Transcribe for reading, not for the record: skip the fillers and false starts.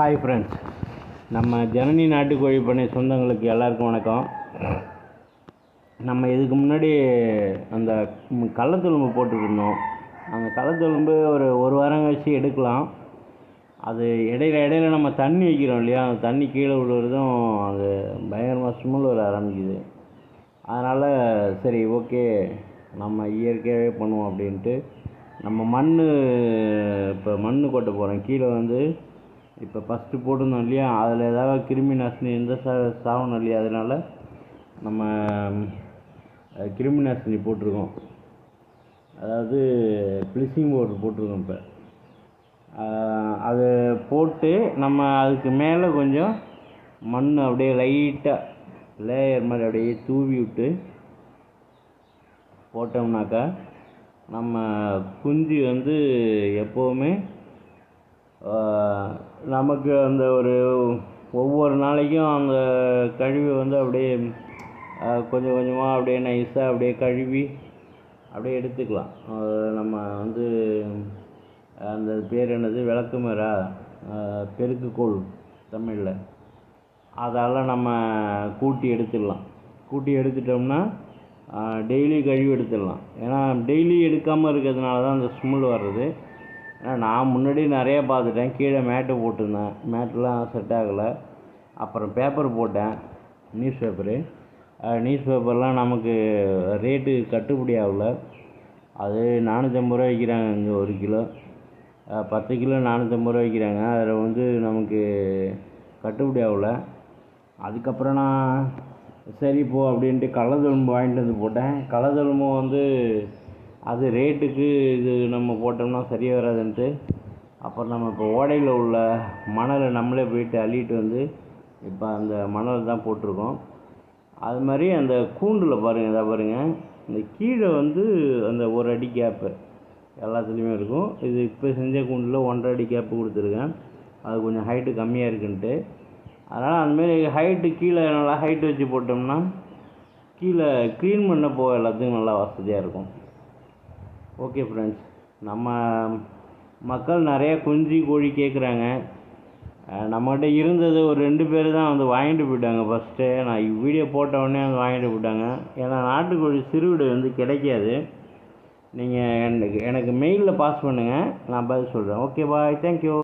Hi friends, நம்ம ஜனனி நாட்டுக்கோழி பண்ணை சொந்தங்களுக்கு எல்லாருக்கும் வணக்கம். நம்ம இதுக்கு முன்னாடி அந்த கள்ளத்தொழும்பு போட்டுருந்தோம். அந்த கள்ளத்தொழும்பு ஒரு வாரம் கழிச்சு எடுக்கலாம். அது இடையில நம்ம தண்ணி வைக்கிறோம் இல்லையா, அந்த தண்ணி கீழே விழுறதும் அது பயங்கரமாக ஸ்மெல் வர ஆரம்பிக்குது. அதனால் சரி ஓகே, நம்ம இயற்கையாகவே பண்ணுவோம் அப்படின்ட்டு நம்ம இப்போ மண் கொட்ட போகிறோம். கீழே இப்போ ஃபஸ்ட்டு போட்டிருந்தோம் இல்லையா, அதில் ஏதாவது கிருமி நாசினி சாகணும் இல்லையா, அதனால் நம்ம கிருமி நாசினி போட்டிருக்கோம். அதாவது ப்ளீச்சிங் பவுடர் போட்டிருக்கோம். இப்போ அது போட்டு நம்ம அதுக்கு மேலே கொஞ்சம் மண் அப்படியே லைட்டாக லேயர் மாதிரி அப்படியே தூவி விட்டு போட்டோம்னாக்கா நம்ம குஞ்சு எப்போவுமே நமக்கு அந்த ஒவ்வொரு நாளைக்கும் அந்த கழிவை அப்படியே கொஞ்சம் கொஞ்சமாக அப்படியே நைஸாக அப்படியே கழுவி அப்படியே எடுத்துக்கலாம். நம்ம அந்த பேர் என்னது, விளக்குமரா, பெருக்குக்கோள் தமிழில், அதால் நம்ம கூட்டி எடுத்துடலாம். கூட்டி எடுத்துட்டோம்னா டெய்லி கழுவி எடுத்துடலாம். ஏன்னா டெய்லி எடுக்காமல் இருக்கிறதுனால தான் அந்த ஸ்மெல் வர்றது. ஏன்னா நான் முன்னாடி நிறையா பார்த்துட்டேன். கீழே மேட்டு போட்டிருந்தேன், மேட்டெலாம் செட் ஆகலை. அப்புறம் பேப்பர் போட்டேன், நியூஸ் பேப்பர்லாம் நமக்கு ரேட்டு கட்டுப்படி ஆகல. அது 450 ரூபா விற்கிறாங்க இங்கே 1 கிலோ. 10 கிலோ 450 ரூபா விற்கிறாங்க. அதில் நமக்கு கட்டுப்படி ஆகல. அதுக்கப்புறம் நான் சரி போ அப்படின்ட்டு கள்ளத்தொழும்பு வாங்கிட்டு வந்து போட்டேன். கள்ளத்தொழும்பும் அது ரேட்டுக்கு இது நம்ம போட்டோம்னா சரியாக வராதுன்ட்டு அப்புறம் நம்ம இப்போ ஓடையில் உள்ள மணலை நம்மளே போயிட்டு அள்ளிட்டு இப்போ அந்த மணல் தான் போட்டிருக்கோம். அது மாதிரி அந்த கூண்டில் பாருங்கள், இதை பாருங்கள், இந்த கீழே அந்த 1 அடி கேப்பு எல்லாத்துலேயுமே இருக்கும். இது இப்போ செஞ்ச கூண்டில் 1.5 அடி கேப்பு கொடுத்துருக்கேன். அது கொஞ்சம் ஹைட்டு கம்மியாக இருக்குன்ட்டு. அதனால் அந்தமாரி ஹைட்டு கீழே நல்லா ஹைட்டு வச்சு போட்டோம்னா கீழே க்ளீன் பண்ண போக எல்லாத்துக்கும் நல்லா வசதியாக இருக்கும். ஓகே ஃப்ரெண்ட்ஸ், நம்ம மக்கள் நிறையா குஞ்சு கோழி கேட்குறாங்க. நம்மகிட்ட இருந்தது ஒரு 2 பேர் தான் வாங்கிட்டு போயிட்டாங்க. ஃபஸ்ட்டு நான் வீடியோ போட்ட உடனே வாங்கிட்டு போயிட்டாங்க. ஏன்னா நாட்டுக்கோழி சிறுவிடை கிடைக்காது. நீங்கள் எனக்கு மெயிலில் பாஸ் பண்ணுங்கள், நான் பதில் சொல்கிறேன். Okay bye, thank you.